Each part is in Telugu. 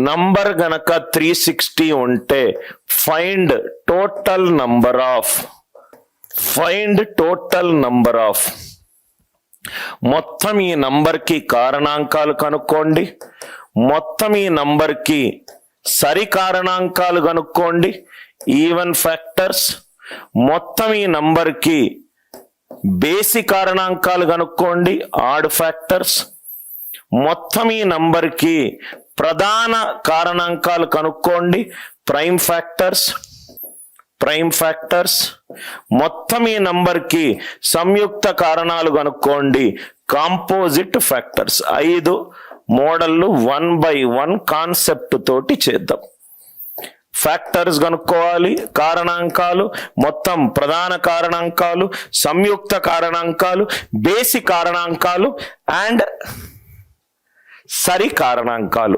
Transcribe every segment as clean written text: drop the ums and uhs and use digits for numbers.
నంబర్ గనక 360 ఉంటే ఫైండ్ టోటల్ నంబర్ ఆఫ్ మొత్తం ఈ నంబర్కి కారణాంకాలు కనుక్కోండి, మొత్తం ఈ నంబర్కి సరి కారణాంకాలు కనుక్కోండి, ఈవెన్ ఫ్యాక్టర్స్, మొత్తం ఈ నంబర్కి బేసి కారణాంకాలు కనుక్కోండి, ఆడ్ ఫ్యాక్టర్స్, మొత్తం ఈ నంబర్కి ప్రధాన కారణాంకాలు కనుక్కోండి, ప్రైమ్ ఫ్యాక్టర్స్, మొత్తం ఈ నంబర్కి సంయుక్త కారణాలు కనుక్కోండి, కాంపోజిట్ ఫ్యాక్టర్స్. 5 మోడళ్ళు 1 by 1 కాన్సెప్ట్ తోటి చేద్దాం. ఫ్యాక్టర్స్ కనుక్కోవాలి, కారణాంకాలు, మొత్తం ప్రధాన కారణాంకాలు, సంయుక్త కారణాంకాలు, బేసి కారణాంకాలు అండ్ సరి కారణాంకాలు.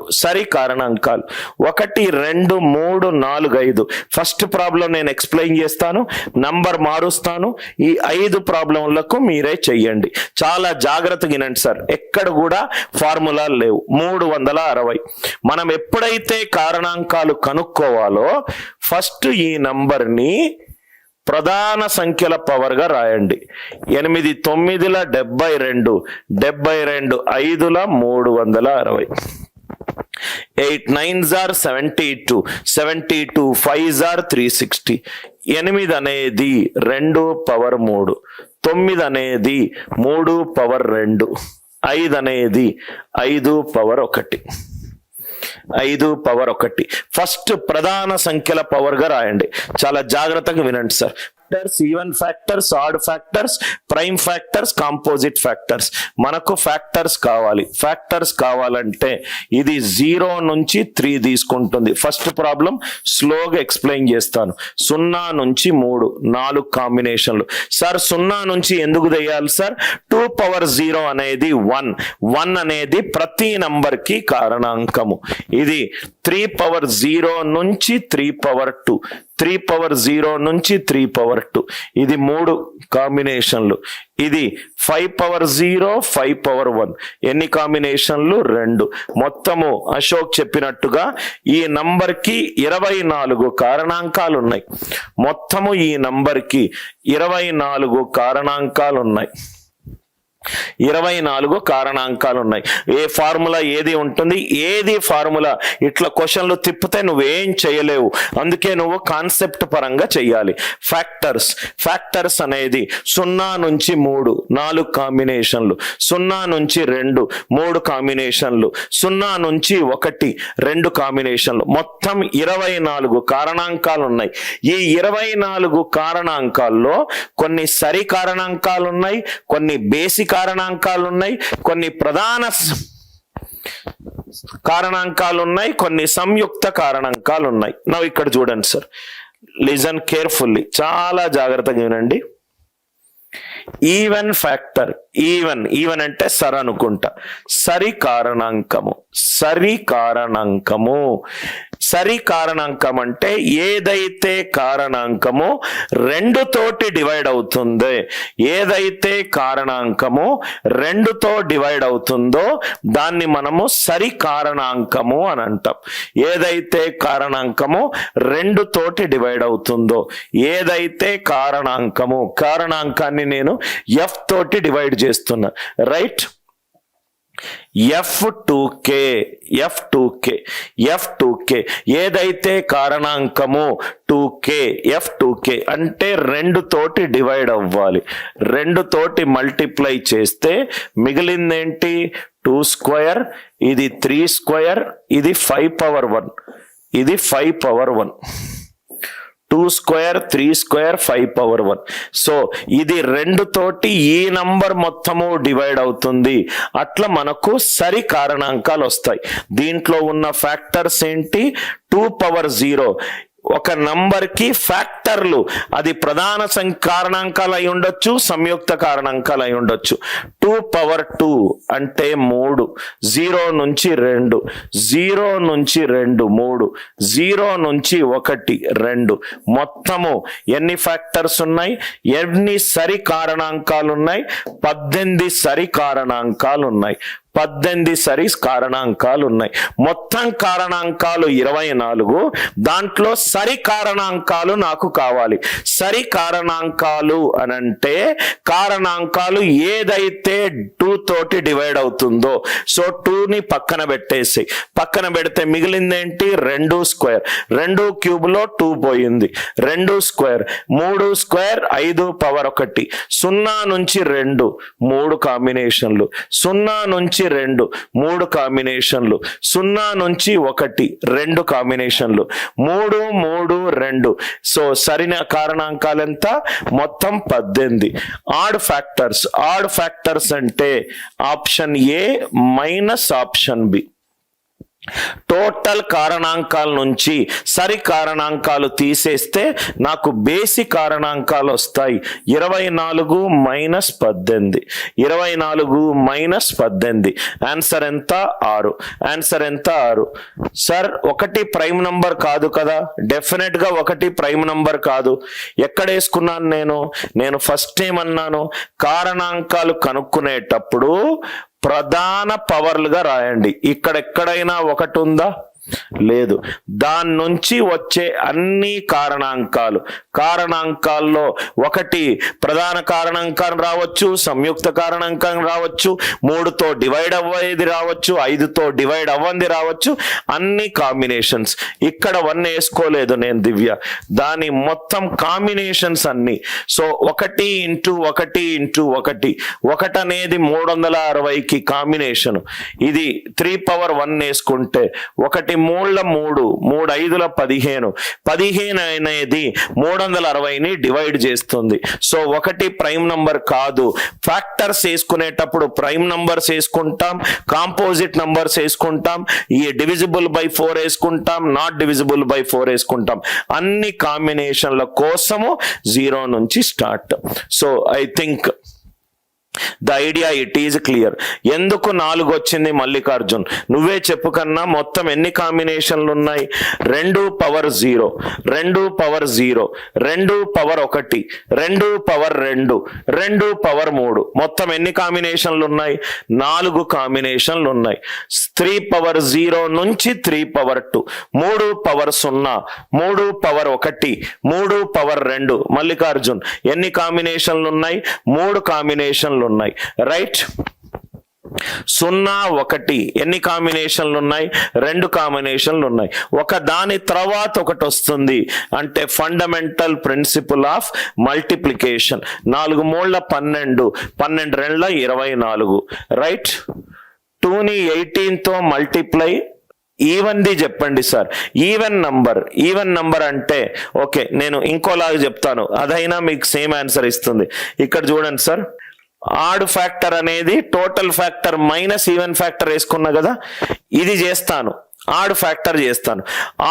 1 2 3 4 5. ఫస్ట్ ప్రాబ్లం నేను ఎక్స్ప్లెయిన్ చేస్తాను, నంబర్ మారుస్తాను. ఈ 5 ప్రాబ్లంలకు మీరే చెయ్యండి. చాలా జాగ్రత్తగా వినండి సార్, ఎక్కడ కూడా ఫార్ములాలు లేవు. 360. మనం ఎప్పుడైతే కారణాంకాలు కనుక్కోవాలో ఫస్ట్ ఈ నంబర్ని ప్రధాన సంఖ్యల పవర్గా రాయండి. 8 9ల 72, 72 5ల 360, 8 9s are 72, 72 5s are 360. 8 అనేది 2 పవర్ 3, 9 అనేది 3 పవర్ 2, 5 అనేది 5 పవర్ 1. 5 పవర్ 1 ఫస్ట్ ప్రధాన సంఖ్యల పవర్ గా రాయండి. చాలా జాగ్రత్తగా వినండి sir. Factors, even factors, add factors, prime factors, composite factors. మనకు ఫ్యాక్టర్స్ కావాలి. ఫ్యాక్టర్స్ కావాలంటే ఇది 0 నుంచి 3 తీసుకుంటుంది. ఫస్ట్ ప్రాబ్లం స్లోగా ఎక్స్ప్లెయిన్ చేస్తాను. 0 నుంచి 3 4 కాంబినేషన్లు. సార్ 0 నుంచి ఎందుకు తెయాలి సార్? 2 పవర్ 0 అనేది 1. 1 అనేది ప్రతి నంబర్ కి కారణాంకము. ఇది 3 పవర్ 0 నుంచి 3 పవర్ 2, 3 పవర్ 0 నుంచి 3 పవర్ 2. ఇది 3 కాంబినేషన్లు. ఇది 5 పవర్ 0, 5 పవర్ 1. ఎన్ని కాంబినేషన్లు? 2. మొత్తము అశోక్ చెప్పినట్టుగా ఈ నంబర్కి 24 కారణాంకాలు ఉన్నాయి. మొత్తము ఈ నంబర్కి 24 కారణాంకాలు ఉన్నాయి. 24 కారణాంకాలు ఉన్నాయి. ఏ ఫార్ములా ఏది ఉంటుంది? ఏది ఫార్ములా ఇట్లా క్వశ్చన్లు తిప్పితే నువ్వేం చేయలేవు. అందుకే నువ్వు కాన్సెప్ట్ పరంగా చెయ్యాలి. ఫ్యాక్టర్స్ అనేది 0 నుంచి 3 4 కాంబినేషన్లు, 0 నుంచి 2 3 కాంబినేషన్లు, 0 నుంచి 1 2 కాంబినేషన్లు. మొత్తం 24 కారణాంకాలు ఉన్నాయి. ఈ 24 కారణాంకాల్లో కొన్ని సరి కారణాంకాలు ఉన్నాయి, కొన్ని బేసిక్ కారణాంకాలు ఉన్నాయి, కొన్ని ప్రధాన కారణాంకాలు ఉన్నాయి, కొన్ని సంయుక్త కారణాంకాలు ఉన్నాయి. నా ఇక్కడ చూడండి సార్, లిజన్ కేర్ఫుల్లీ, చాలా జాగ్రత్తగా వినండి. ఈవెన్ ఫ్యాక్టర్, ఈవెన్ అంటే సర్ అనుకుంటా. సరి కారణాంకం అంటే ఏదైతే కారణాంకము 2 తోటి డివైడ్ అవుతుందో, ఏదైతే కారణాంకము 2తో డివైడ్ అవుతుందో దాన్ని మనము సరి కారణాంకము అని అంటాం. ఏదైతే కారణాంకము 2 తోటి డివైడ్ అవుతుందో, ఏదైతే కారణాంకాన్ని నేను F తోటి డివైడ్ చేస్తున్నా, రైట్? F2k ఏదైతే కారణాంకము 2k, F2k అంటే 2 తోటి డివైడ్ అవ్వాలి. 2 తోటి మల్టిప్లై చేస్తే మిగిలిందేంటి? 2 స్క్వేర్, ఇది 3 స్క్వేర్, ఇది 5 పవర్ 1, ఇది 5 power 1. 2 square, 3 square, 5 power 1. So ఇది 2 తోటి ఈ నంబర్ మొత్తము డివైడ్ అవుతుంది. అట్లా మనకు సరి కారణాంకాలు వస్తాయి. దీంట్లో ఉన్న ఫ్యాక్టర్స్ ఏంటి? 2 పవర్ 0 ఒక నంబర్కి ఫ్యాక్టర్లు, అది ప్రధాన కారణాంకాలు అయి ఉండొచ్చు, సంయుక్త కారణాంకాలు అయి ఉండొచ్చు. 2 పవర్ 2 అంటే 3, 0 నుంచి 2, 0 నుంచి 2 3, 0 నుంచి 1 2. మొత్తము ఎన్ని ఫ్యాక్టర్స్ ఉన్నాయి? ఎన్ని సరి కారణాంకాలు ఉన్నాయి? 18 సరి కారణాంకాలు ఉన్నాయి. 18 సరి కారణాంకాలు ఉన్నాయి. మొత్తం కారణాంకాలు 24. దాంట్లో సరి కారణాంకాలు నాకు కావాలి. సరి కారణాంకాలు అనంటే కారణాంకాలు ఏదైతే 2 తోటి డివైడ్ అవుతుందో, సో 2ని పక్కన పెట్టేసి, పక్కన పెడితే మిగిలిందేంటి 2 స్క్వేర్. 2 క్యూబ్లో 2 పోయింది. 2 స్క్వేర్ 3 స్క్వేర్ 5 పవర్ 1. 0 నుంచి 2 3 కాంబినేషన్లు, 0 నుంచి 2 3 కాంబినేషన్లు, 0 నుంచి 1 2 కాంబినేషన్లు, 3 3 2. సో సరైన కారణాంకాలు ఎంత? మొత్తం 18. ఆడ్ ఫ్యాక్టర్స్ అంటే option A minus option B. Total కారణాంకాల నుంచి సరి కారణాంకాలు తీసేస్తే నాకు బేసి కారణాంకాలు వస్తాయి. 24 మైనస్ 18. 24 మైనస్ 18. ఆన్సర్ ఎంత? 6. ఆన్సర్ ఎంత? 6. సార్ 1 ప్రైమ్ నంబర్ కాదు కదా? డెఫినెట్ గా 1 ప్రైమ్ నంబర్ కాదు. ఎక్కడ వేసుకున్నాను నేను ఫస్ట్ ఏమన్నాను? కారణాంకాలు కనుక్కునేటప్పుడు ప్రధాన పవర్లుగా రాయండి. ఇక్కడ ఎక్కడైనా 1 ఉందా? లేదు. దాని నుంచి వచ్చే అన్ని కారణాంకాల్లో 1 ప్రధాన కారణాంకం రావచ్చు, సంయుక్త కారణాంకం రావచ్చు, 3తో డివైడ్ అవ్వేది రావచ్చు, 5తో డివైడ్ అవ్వంది రావచ్చు. అన్ని కాంబినేషన్స్. ఇక్కడ 1 వేసుకోలేదు నేను దివ్య, దాని మొత్తం కాంబినేషన్స్ అన్ని. So 1 into 1 into 1. 1 అనేది 360కి కాంబినేషన్. ఇది 3 పవర్ 1 వేసుకుంటే 1 3 3 3 5 15. 15 అనేది 360ని డివైడ్ చేస్తుంది. సో 1 ప్రైమ్ నంబర్ కాదు. ఫ్యాక్టర్స్ వేసుకునేటప్పుడు ప్రైమ్ నంబర్స్ వేసుకుంటాం, కాంపోజిట్ నంబర్స్ వేసుకుంటాం, ఈ డివిజిబుల్ బై 4 వేసుకుంటాం, నాట్ డివిజిబుల్ బై 4 వేసుకుంటాం. అన్ని కాంబినేషన్ల కోసము 0 నుంచి start. So I think the idea it is clear. ఎందుకు 4 వచ్చింది మల్లికార్జున్? నువ్వే చెప్పు కన్నా. మొత్తం ఎన్ని కాంబినేషన్లు ఉన్నాయి? 2 power 0, 2 power 0, 2 power 1, 2 power 2, 2 power 3. మొత్తం ఎన్ని కాంబినేషన్లు ఉన్నాయి? 4 కాంబినేషన్లు ఉన్నాయి. 3 పవర్ 0 నుంచి 3 power 2, 3 power 0, 3 power 1, 3 power 2. Mallikarjun ఎన్ని కాంబినేషన్లు ఉన్నాయి? 3 కాంబినేషన్లు ఉన్నాయి. రైట్. 0 1 ఎన్ని కాంబినేషన్లు ఉన్నాయి? 2 కాంబినేషన్లు ఉన్నాయి. ఒక దాని తర్వాత ఒకటి వస్తుంది. అంటే fundamental principal of multiplication. 4 మూళ్ళ 12, 12 రెండ్ల 24. Right. 2ని 18తో మల్టిప్లై. ఈవెన్ది చెప్పండి సార్. ఈవెన్ నంబర్ అంటే ఓకే, నేను ఇంకోలాగా చెప్తాను, అదైనా మీకు సేమ్ ఆన్సర్ ఇస్తుంది. ఇక్కడ చూడండి సార్, ఆడ్ ఫ్యాక్టర్ అనేది total factor minus even factor వేసుకున్నా కదా, ఇది చేస్తాను. ఆడ్ ఫ్యాక్టర్ చేస్తాను.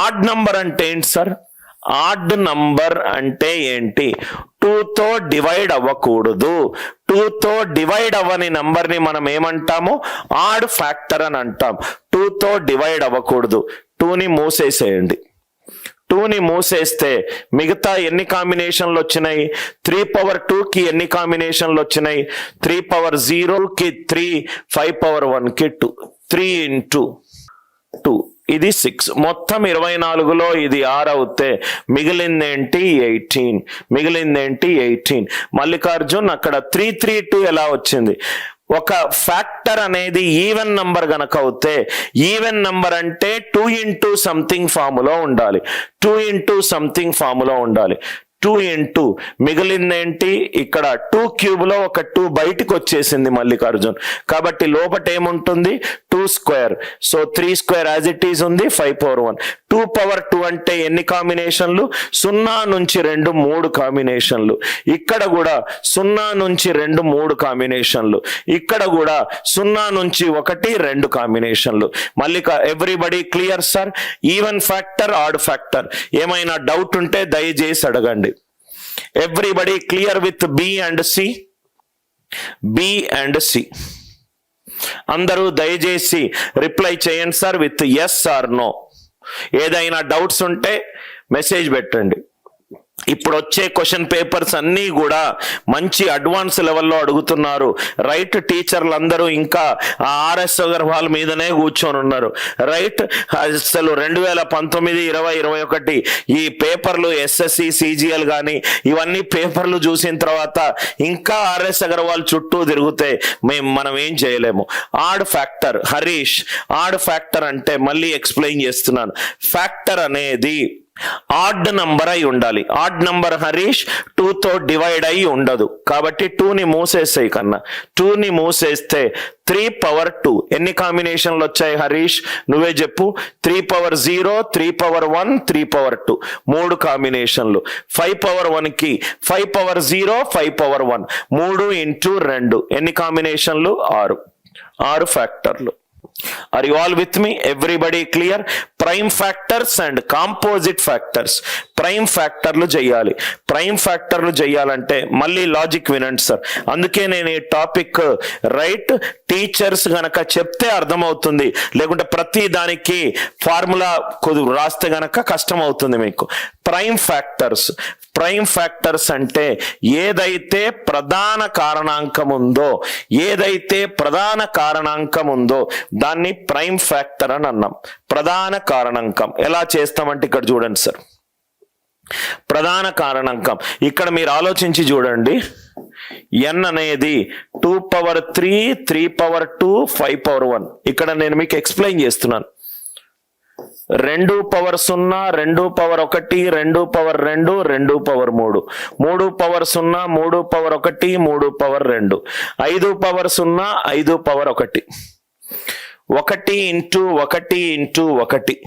ఆడ్ నంబర్ అంటే ఏంటి సార్? ఆడ్ నంబర్ అంటే ఏంటి? 2తో డివైడ్ అవ్వకూడదు. 2తో డివైడ్ అవ్వని నంబర్ని మనం ఏమంటాము? ఆడ్ ఫ్యాక్టర్ అని అంటాం. 2తో డివైడ్ అవ్వకూడదు. 2ని మూసేసేయండి. 2ని మూసేస్తే మిగతా ఎన్ని కాంబినేషన్లు వచ్చినాయి? 3 పవర్ 2కి ఎన్ని కాంబినేషన్లు వచ్చినాయి? 3 పవర్ 0కి 3, 5 పవర్ 1కి 2, 3 ఇంటూ 2 ఇది 6. మొత్తం 24లో ఇది 6 అవుతే మిగిలిందేంటి? 18. మిగిలిందేంటి? 18. మల్లికార్జున్ అక్కడ 3 3 2 ఎలా వచ్చింది? ఒక ఫ్యాక్టర్ అనేది ఈవెన్ నంబర్ గనక అవుతే, ఈవెన్ నంబర్ అంటే 2 ఇంటూ సంథింగ్ ఫార్ములో ఉండాలి. 2 ఇంటూ సంథింగ్ ఫార్ములో ఉండాలి. 2 ఇంటూ మిగిలిందేంటి? ఇక్కడ 2 క్యూబ్లో ఒక 2 బయటికి వచ్చేసింది మల్లికార్జున్. కాబట్టి లోపట ఏముంటుంది? 2 square. So 3 square as it is ఉంది, 5 పవర్ 1. 2 పవర్ 2 అంటే ఎన్ని కాంబినేషన్లు? 0 నుంచి 2 3 కాంబినేషన్లు. ఇక్కడ కూడా 0 నుంచి 2 3 కాంబినేషన్లు. ఇక్కడ కూడా 0 నుంచి 1 2 కాంబినేషన్లు. Everybody clear sir? Even factor, odd factor. ఏమైనా డౌట్ ఉంటే దయచేసి అడగండి. Everybody clear with B and C? B and C అందరూ దయచేసి రిప్లై చేయండి sir with yes or no. ఏదైనా డౌట్స్ ఉంటే మెసేజ్ పెట్టండి. ఇప్పుడు వచ్చే క్వశ్చన్ పేపర్స్ అన్నీ కూడా మంచి అడ్వాన్స్ లెవెల్లో అడుగుతున్నారు. రైట్, టీచర్లు అందరూ ఇంకా ఆర్ఎస్ అగర్వాల్ మీదనే కూర్చొని ఉన్నారు. రైట్, అసలు 2019, 20, 21 ఈ పేపర్లు ఎస్ఎస్సి, సిజిఎల్ కానీ ఇవన్నీ పేపర్లు చూసిన తర్వాత ఇంకా ఆర్ఎస్ అగర్వాల్ చుట్టూ తిరిగితే మనం ఏం చేయలేము. Odd factor Harish, odd factor అంటే మళ్ళీ ఎక్స్ప్లెయిన్ చేస్తున్నాను. ఫ్యాక్టర్ అనేది ఆడ్ నంబర్ అయి ఉండాలి. ఆడ్ నంబర్ హరీష్ 2తో డివైడ్ అయి ఉండదు. కాబట్టి 2ని మూసేసాయి కన్నా. 2ని మూసేస్తే 3 పవర్ 2 ఎన్ని కాంబినేషన్లు వచ్చాయి హరీష్? నువ్వే చెప్పు. 3 పవర్ 0, 3 పవర్ 1, 3 పవర్ 2 3 కాంబినేషన్లు. 5 పవర్ 1కి 5 పవర్ 0, 5 పవర్ 1 3 ఇంటూ 2 ఎన్ని కాంబినేషన్లు? 6 ఫ్యాక్టర్లు. Are you all with me? Everybody clear? Prime factors and composite factors. Prime ఫ్యాక్టర్లు చేయాలి. ప్రైమ్ ఫ్యాక్టర్లు చేయాలంటే మళ్ళీ లాజిక్ వినండి సార్. అందుకే నేను ఈ టాపిక్ రైట్ టీచర్స్ గనక చెప్తే అర్థమవుతుంది, లేకుంటే ప్రతి దానికి ఫార్ములా రాస్తే గనక కష్టం అవుతుంది మీకు. ప్రైమ్ ఫ్యాక్టర్స్, ప్రైమ్ ఫ్యాక్టర్స్ అంటే ఏదైతే ప్రధాన కారణాంకం ఉందో దాన్ని ప్రైమ్ ఫ్యాక్టర్ అని అన్నాం. ప్రధాన కారణాంకం ఎలా చేస్తామంటే ఇక్కడ చూడండి సార్. ప్రధాన కారణాంకం ఇక్కడ మీరు ఆలోచించి చూడండి. n అనేది 2 పవర్ 3, 3 పవర్ 2, 5 పవర్ 1. ఇక్కడ నేను మీకు ఎక్స్ప్లెయిన్ చేస్తున్నాను. 2 power 0, 2 power 1, 2 power 2, 2 power 3, 3 power 0, 3 power 1, 3 power 2, 5 power 0, 5 power 1, 1 into 1 into 1